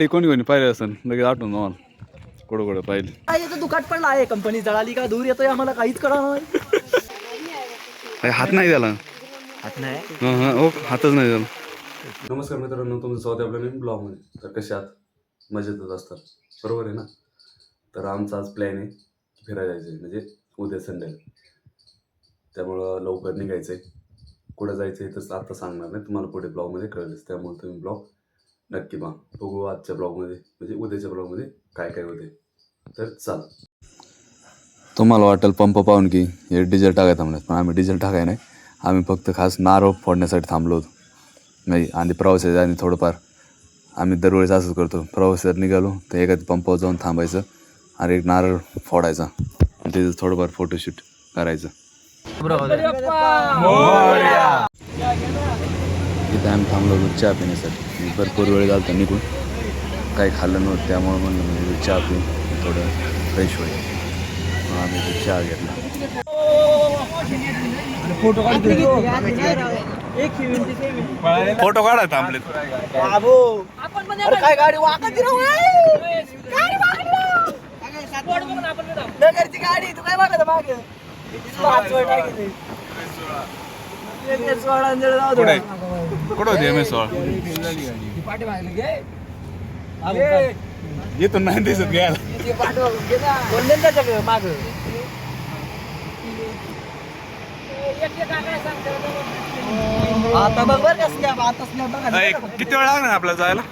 ते कोणी कोणी पाहिले असेल लगेच आठवून तुम्हाला कुठं कुठं पाहिले. काय याचं दुकाट पडला आहे, कंपनी जळाली का धूर येतोय आम्हाला काहीच कळणार नाही. हात नाही त्याला, हात नाही हातच नाही त्याला. नमस्कार मित्रांनो, तुमचं स्वागत आहे आपल्या नवीन ब्लॉगमध्ये. तर कसे आहात? मजेतच असतात बरोबर आहे ना. तर आमचा आज प्लॅन आहे फिरायला जायचं आहे, म्हणजे उद्या संडे, त्यामुळं लवकर निघायचं आहे. कुठं जायचं आहे तर आता सांगणार नाही, तुम्हाला पुढे ब्लॉगमध्ये कळेलच. त्यामुळे तुम्ही ब्लॉग नक्की पहा. बघू आजच्या ब्लॉगमध्ये, म्हणजे उद्याच्या ब्लॉगमध्ये काय काय होते. तर चल. तुम्हाला वाटेल पंप पाहून की हे डिझेल टाकाय थांबण्यात, पण आम्ही डिझेल टाकाय नाही. आम्ही फक्त खास नारळ फोडण्यासाठी थांबलो होतो नाही. आणि प्रवासाच्या आणि थोडंफार आम्ही दरवेळेस असंच करतो, प्रवासात निघालो तर एखाद्या पंपावर जाऊन थांबायचं आणि एक नारळ फोडायचा आणि तिथं थोडंफार फोटोशूट करायचं. इथं आम्ही थांबलो होतो चहा पिण्यासाठी. भरपूर वेळ झाला तर निघून काही खाल्लं नव्हतं, त्यामुळे म्हणलं म्हणजे चहा पिऊन थोडं फ्रेश होईल. आम्ही तो चहा घेतला. फोटो फोटो काढा थांबले. काय गाडी वाकत गाडी, तू काय बघत मागे कुठं होती MS येथून नाही दिसत घ्यायला. माग आता बघ बरं कसं आता किती वेळ लागणार आपल्याला जायला?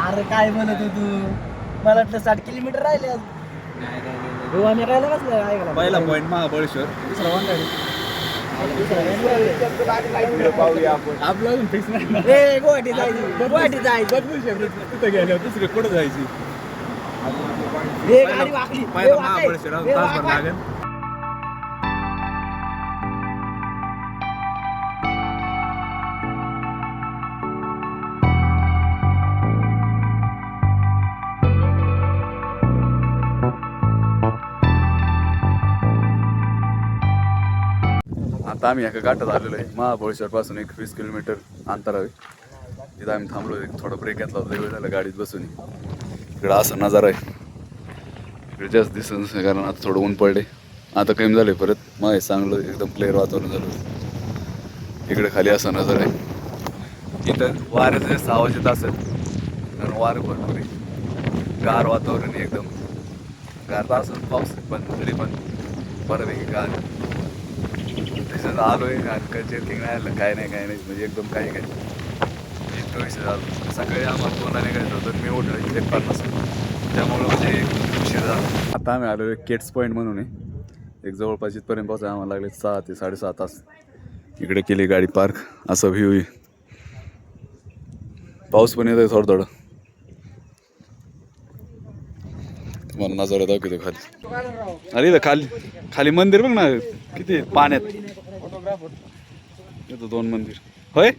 अरे काय म्हणत तू, मला वाटलं 60 किलोमीटर राहिले. आम्ही राहिला कसलं पहिला पॉईंट महाबळेश्वर, दुसरा आपलं फिक्स नाही. गुवाहाटी जायची, गुवाहाटी जायची तिथं गेल्यावर दुसरे कुठं जायची. गाडी वाकली, पहिला महाबळेश्वर तासभर लागेल. आता आम्ही एका घाटात आलेलो आहे. महाबळेश्वर पासून 20 किलोमीटर अंतर आहे. तिथं आम्ही थांबलो, थोडा ब्रेक घेतला होता. वेळ झाला गाडीत बसून. इकडं असा नजारा आहे. इकडे जास्त दिसत नसेल कारण आता थोडं ऊन पडले. आता कमी झालं परत. मग चांगलं एकदम क्लिअर वातावरण झालं. इकडे खाली असा नजारा आहे. इथं वाऱ्याचा जास्त आवाज येत असेल कारण वारं भरपूर आहे. गार वातावरण आहे एकदम. गार तर असं पाऊस पण तरी पण बऱ्यापैकी गार. त्याच्यात आलोय काय चेकिंग नाही आलं, काय नाही म्हणजे एकदम काही इतकं विषय झालं. सकाळी आम्हाला 2ला निघायचं होतं, मी उठलो 1:50, त्यामुळं म्हणजे उशीर झाला. आता आम्ही आलो केट्स पॉईंट म्हणून आहे. एक जवळपास इथपर्यंत पोहोचायला आम्हाला लागले 6 ते 6.5 तास. इकडे केली गाडी पार्क. असं व्ह्यू आहे. पाऊस पण येतोय थोडं. तुम्हाला नजारा दाखवतो खाली. अरे इथं खाली मंदिर बघ ना किती पाण्यात. येतो 2 मंदिर होय.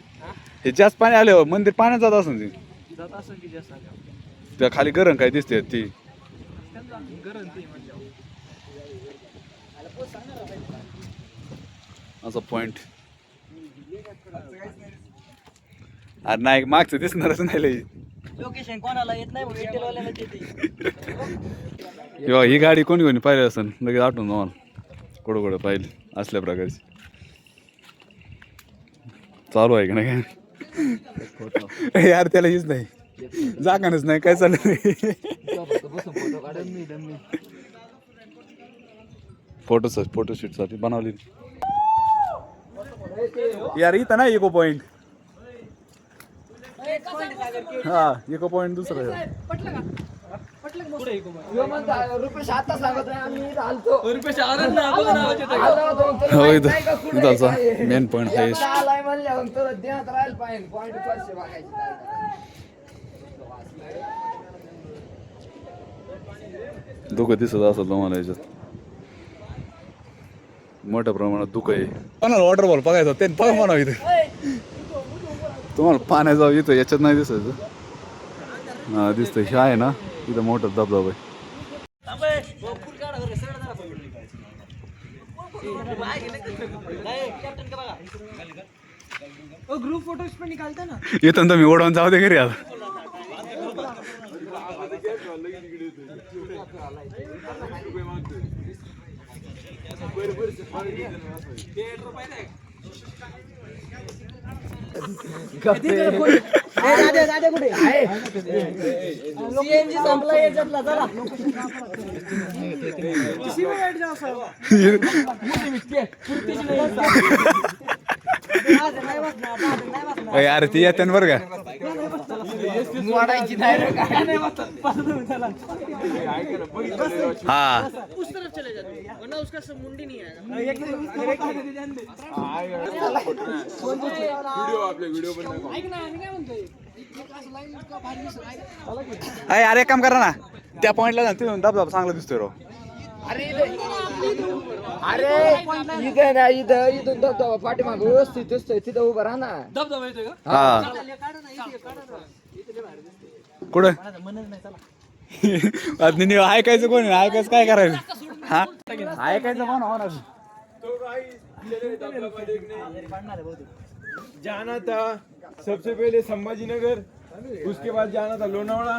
हे जास्त पाणी आले मंदिर पाण्यात जात असेल ते. त्या खाली गरण काय दिसते ती. असा पॉइंट. अरे नाही मागचं दिसणारच नाही लई. लोकेशन कोणाला येत नाही, ही गाडी कोणी पाहिली असेल लगेच आठवून तुम्हाला कुठं पाहिली असल्या प्रकारची. चालू आहे का नाही काय यार, त्याला हीच नाही जागानच नाही काय चाललं. फोटोशूट साठी बनवली यार. इथं नाही इको पॉइंट. हा इको पॉइंट दुसरं आहे. Main point highest. धुकं दिसत असेल तुम्हाला याच्यात. मोठ्या प्रमाणात धुकं आहे. कोणाला वॉटरफॉल बघायचा ते बघ म्हणा. इथे तुम्हाला पाण्यात जाऊ इथं याच्यात नाही दिसायचं. हा दिसतंय. हे आहे ना इथं मोठा धबधबा आहे. ग्रुप फोटोज पण निकालता ना. इथून तर मी ओढवून जाऊ दे घरी आता. सीएनजी संपला याच्यातला चला. यार ती येते बरं का. हा उस तरफ चले जाते हैं वरना उसका सब मुंडी नहीं आएगा. अरे एक काम करा ना त्या पॉइंटला जा तिथून धबधबा चांगला दिसतोय राव. अरे इथं ना इथून धबधबा पाठीमागं व्यवस्थित दिसतोय तिथं उभं राहा ना. धबधबा येतोय का? हा कुठं नाही ऐकायचं कोणी ऐकायचं काय करायचं. हा ऐकायचं कोण होणार. जाना था सबसे पहले संभाजीनगर, उसके बाद जाना था लोनावळा.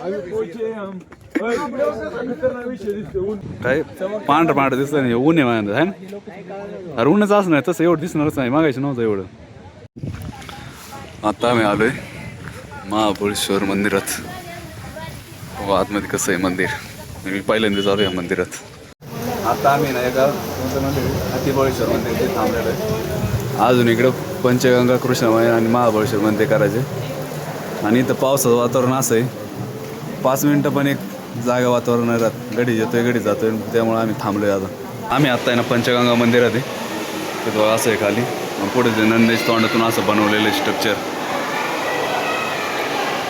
अभी पहुंचे हम. काय पांढरं पांढरं दिसत नाही ऊन आहे माझ्या आहे ना. अरे ऊनच असं नाही तसं एवढं दिसणारच नाही मागायचं नव्हतं एवढं. आता आम्ही आलोय महाबळेश्वर मंदिरात. हो आतमध्ये कसं आहे मंदिर मी पहिल्यांदाच आलो या मंदिरात. आता आम्ही ना एका कोणतं मंदिर अतिबळेश्वर मंदिर ते थांबलेलं आहे. अजून इकडं पंचगंगा कृष्णमय आणि महाबळेश्वर मंदिर करायचे. आणि इथं पावसाचं वातावरण असं आहे 5 मिनटं पण एक जागा वातावरण नाही राहत. गडी येतोय गडी जातोय त्यामुळे आम्ही थांबलोय. आता आम्ही आत्ता आहे ना पंचगंगा मंदिरात आहे. तिथं असं आहे खाली पुढे ते नंदेश तोंडातून असं बनवलेलं स्ट्रक्चर.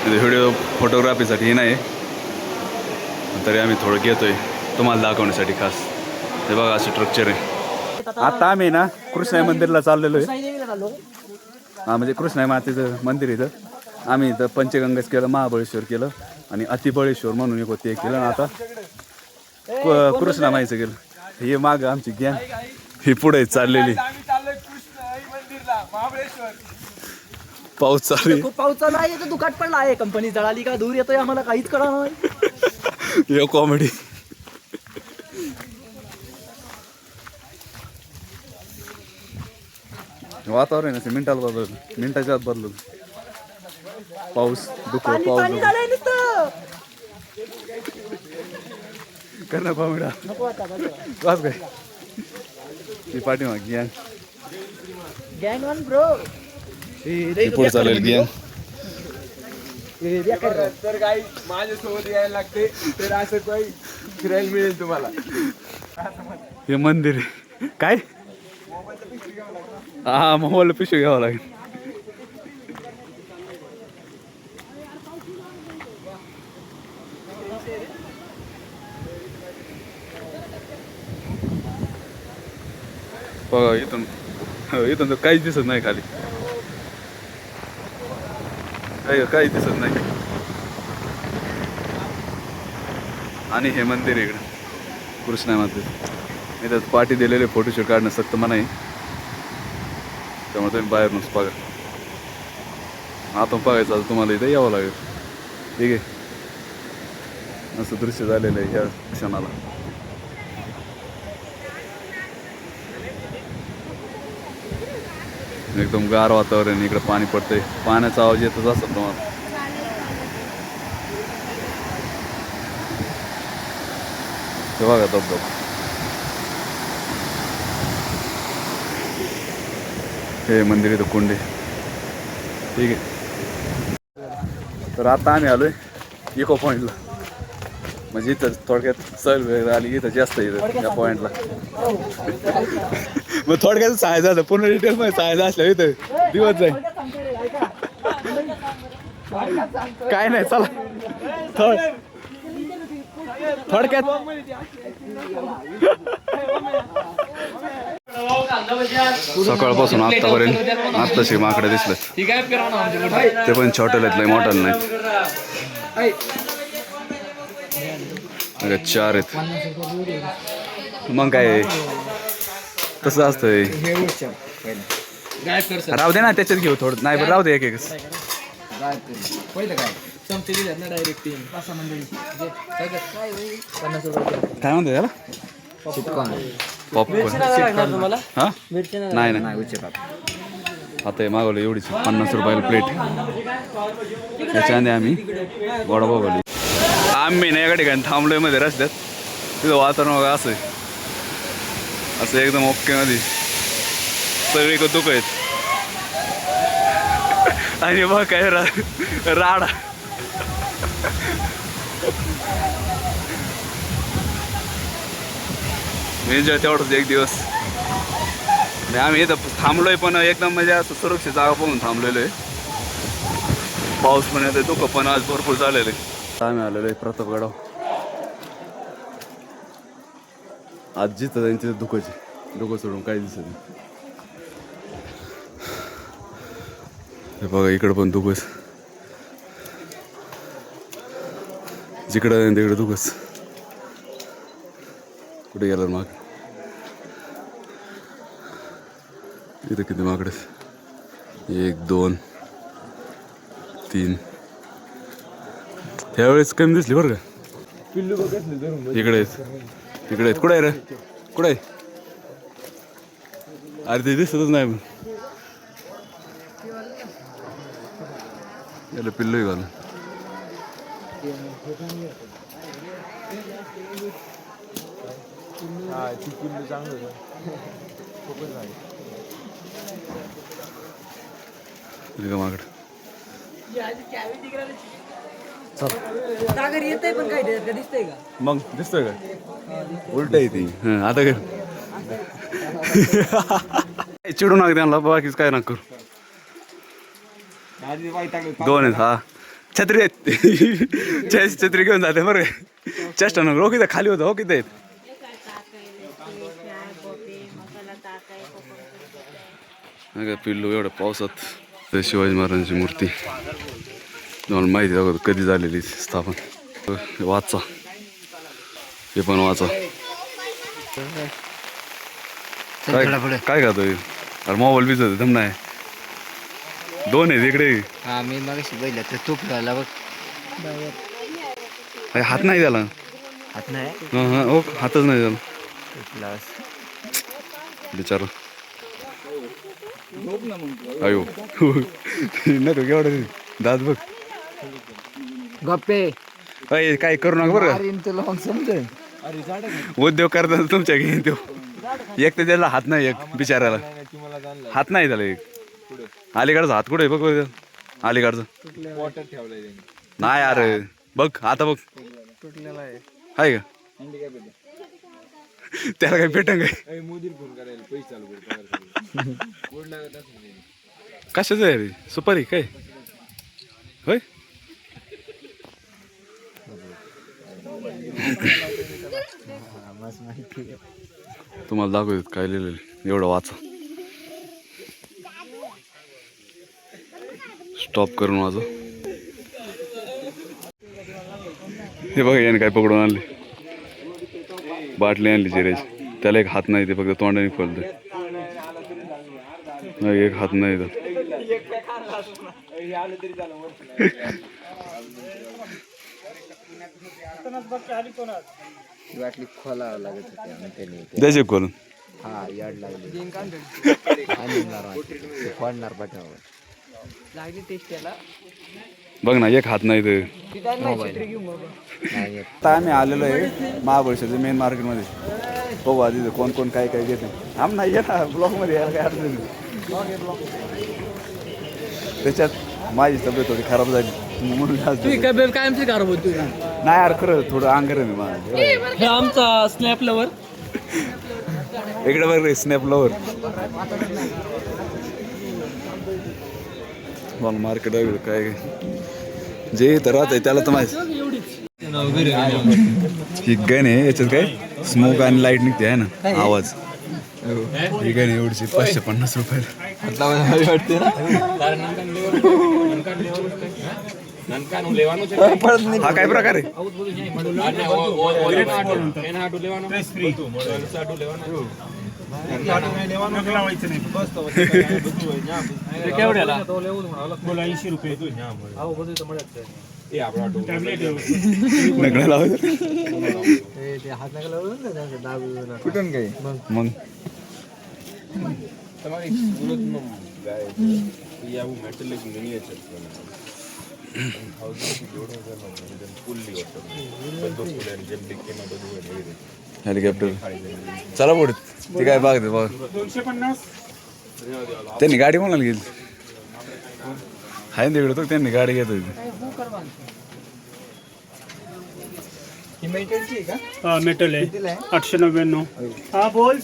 व्हिडिओ फोटोग्राफीसाठी हे नाही तरी आम्ही थोडं घेतोय तुम्हाला दाखवण्यासाठी खास. हे बघा असं स्ट्रक्चर आहे. आता आम्ही ना कृष्णाई मंदिरला चाललेलो आहे. हा म्हणजे कृष्णाई मातेचं मंदिर इथं. आम्ही इथं पंचगंगाच केलं महाबळेश्वर केलं आणि अतिबळेश्वर म्हणून एक होते केलं आणि आता कृष्णामाईचं केलं. हे मागं आमची गॅंग ही पुढे चाललेली. पाऊस चालू खूप पाऊस चालू आहे. इथं दुकाट पडला आहे. कंपनी जळाली का धूर येतोय आम्हाला काहीच कळणार नाही. हे कॉमेडी. वातावरण असं मिनिटाला बदललं मिनिटाच्या आत बदललं. पाऊस दुःख पाऊस करणं कॉमेडा बस काय ती पाठीमाग गॅंग गँग वन ब्रो. पुढे चालेल गॅंग. तर काही माझ्यासोबत यायला लागते तर असं काही फिरायला मिळेल तुम्हाला. हे मंदिर आहे. काय हा मोबाईल पिशवी घ्यावं लागेल. बघा इथून इथून तर काहीच दिसत नाही खाली. काहीच दिसत नाही. आणि हे मंदिर इकडं कृष्णा मंदिर. इथं पाठी दिलेले फोटोशूट काढणं सक्त मनाई. त्यामुळे तुम्ही बाहेरूनच बघा. आतून बघायचं आता तुम्हाला इथं यावं लागेल. ठीक आहे असं दृश्य झालेलं आहे ह्या क्षणाला. एकदम गार वातावरण. इकडे पाणी पडतंय. पाण्याचा आवाज येतच असत तुम्हाला. ते बघा धबधबा. हे मंदिर इथं कुंडे. ठीक आहे तर आता आम्ही आलोय इको पॉईंटला. म्हणजे इथं थोडक्यात सहल वगैरे आली इथं जास्त इथं या पॉईंटला. मग थोडक्यात सांगायचं झालं पूर्ण डिटेल मध्ये सांगायचं असलं इथं दिवस जाईल. काय नाही चला थोडक्यात सकाळपासून आतापर्यंत आत्ताशी माकडे दिसले. ते पण छोटेल आहेत लय मोठ्याला नाहीत. 4 आहेत. मग काय तसं असतंय. हे उच्च गायब कर सर. राहू दे ना त्याच्यात घेऊ थोडं. नाही बरं राहू दे एक एक. गायब कर पहिलं काय चमचे दिल्यात ना डायरेक्ट 3 5 मंडळी काय 50 रुपये काय म्हणतो त्याला? पॉपकॉर्न. तुम्हाला हा मिरची नाही नाही उच्च आता हे मागवलं एवढीच 50 रुपयाला प्लेट. त्याच्याने आम्ही वडापाव बोलू. आम्ही नाही एका ठिकाणी थांबलोय मध्ये रस्त्यात. तिथं वातावरण बघा असं आहे. असं एकदम ओके मध्ये सगळीकडे दुःख आहेत. आणि बघ काय राडा. एन्जॉय तेवढंच एक दिवस. आणि आम्ही इथं थांबलोय पण एकदम म्हणजे असं सुरक्षित जागा पाहून थांबलेलो आहे. पाऊस पण येतोय धुकं पण आज भरपूर झालेलं आहे. आम्ही आलेलो आहे प्रतापगडाव. आज जिथं जाईन तिथं धुकं सोडून काही दिसत नाही. हे बघा इकडं पण धुकंच. जिकडं जाईन तिकडं धुकंच. कुठे गेला माग? इथं किती माकडे? 1 2 3. ह्यावेळेस कमी दिसली बरं का. पिल्लू बघत नाही इकडे आहेत. तिकडे आहेत. कुठे आहे रे? कुठे आहे? अरे ते दिसतच नाही मग. याला पिल्लू घालून. हा ती पिल्लू चांगलं खूपच आहे. माकड सागर येतंय पण काय का दिसतंय का? मग दिसतोय का? उलट आहे ती. आता काय चिडू नका त्यांना. बाकीच काय नका करू. दोन आहेत. हा छत्री आहेत. छत्री घेऊन जाते बरं. चेष्टा नको. हो किती खाली होतं. हो किती आहेत. पिल्लू एवढं पावसात. ते शिवाजी महाराजांची मूर्ती तुम्हाला माहिती आहे कधी झालेली स्थापन. वाचा हे पण वाचा. काय खातोय? अरे मोबाईल बीच होते थांब. नाही 2 आहेत इकडे. हा मी मगाशी बघितलं तर तूप घाला बघ. हात नाही त्याला. हात नाही हां हो हातच नाही त्याला. बिचारा अयो नको केवढं दात बघ. गप्पे अय काय करू नका बरं का. उद्योग करताना तुमच्या घेईन तो. एक तर त्याला हात नाही. एक बिचारायला हात नाही त्याला. एक अलीकडचा हात कुठे बघ बघ. अलीकडचा नाही. अरे बघ आता बघ. आहे का? त्याला काही भेटन काय? कशाचं आहे रे? सुपारी काय होय? तुम्हाला दाखवत काय लिहिलेलं. एवढं वाचा. स्टॉप करून वाचा. हे बघा याने काय पकडून आणले. बाटली आणली जिऱ्याची. त्याला एक हात नाही. ते फक्त तोंडाने खोलतोय. एक हात नाही तर वाटली खोलावं लागत होती. द्यायचे खोलून. हा याड लागली. फोडणार पाठीवर लागली टेस्ट त्याला. बघ ना एक हात नाही तर. आता आम्ही आलेलो आहे महाबळेश्वरच्या मेन मार्केटमध्ये. बघू आधी कोण कोण काय काय घेते. आम नाही येत ना ब्लॉकमध्ये यायला काय अडचण नाही. त्याच्यात माझी तब्येत थोडी खराब झाली म्हणून कायमची खराब होती. नाही यार खरं थोडं अंगर मी माझं. हे आमचा स्नॅप लवर. इकडे बघ रे स्नॅप लवर. मग मार्केट वगैरे काय जे इथं राहत आहे त्याला तर माहिती. ही गन आहे. याच्यात काय स्मोक आणि लाईट निघते आहे ना आवाज. ही गन एवढीची 550 रुपयाला. वाटते हा काय प्रकार आहे? बोला 80 रुपये नगडा लावायचं कुठून काही मग हेलिकॉप्टर चला पुढे ते काय बघते बघ 250 त्यांनी गाडी कोणाला गेली हाय ना तिकडे तो त्यांनी गाडी घेत होती हा मेटल आहे 899 हा बोल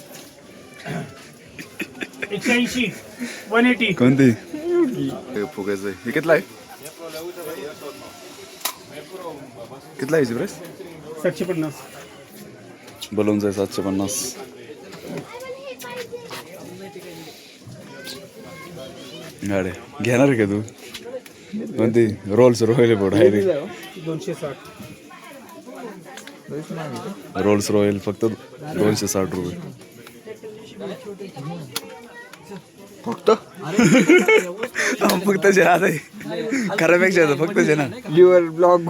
180 180 कोणती फुगायचं हे कितला आहे कितला यायची प्रेस 750 बलून जाय 750 गाडी घेणार का तू कोणती रोल्स रॉयल बोर्ड आहे रे 260 रोल्स रॉयल फक्त 260 रुपये फक्त फक्त जे आता खऱ्यापेक्षा फक्त जे ना लिव्हर ब्लॉक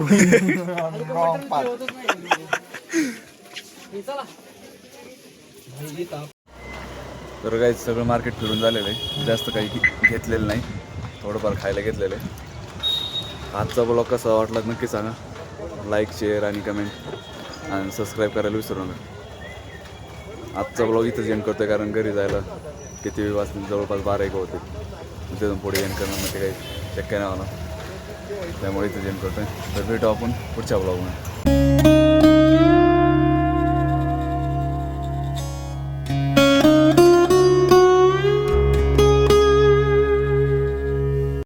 तर काही सगळं मार्केट फिरून झालेलं आहे जास्त काही घेतलेलं नाही थोडंफार खायला घेतलेलं आहे आजचा ब्लॉग कसा वाटला नक्की सांगा लाईक शेअर आणि कमेंट आणि सबस्क्राईब करायला विसरू नका आजचा ब्लॉग इथंच एंड करतो आहे कारण घरी जायला किती वेळ वाजतील जवळपास 12-1 होते तिथून पुढे एंड करणं म्हणजे काही शक्य नाही होणार त्यामुळे इथंच एंड करतो आहे तर भेटू आपण पुढच्या ब्लॉगमध्ये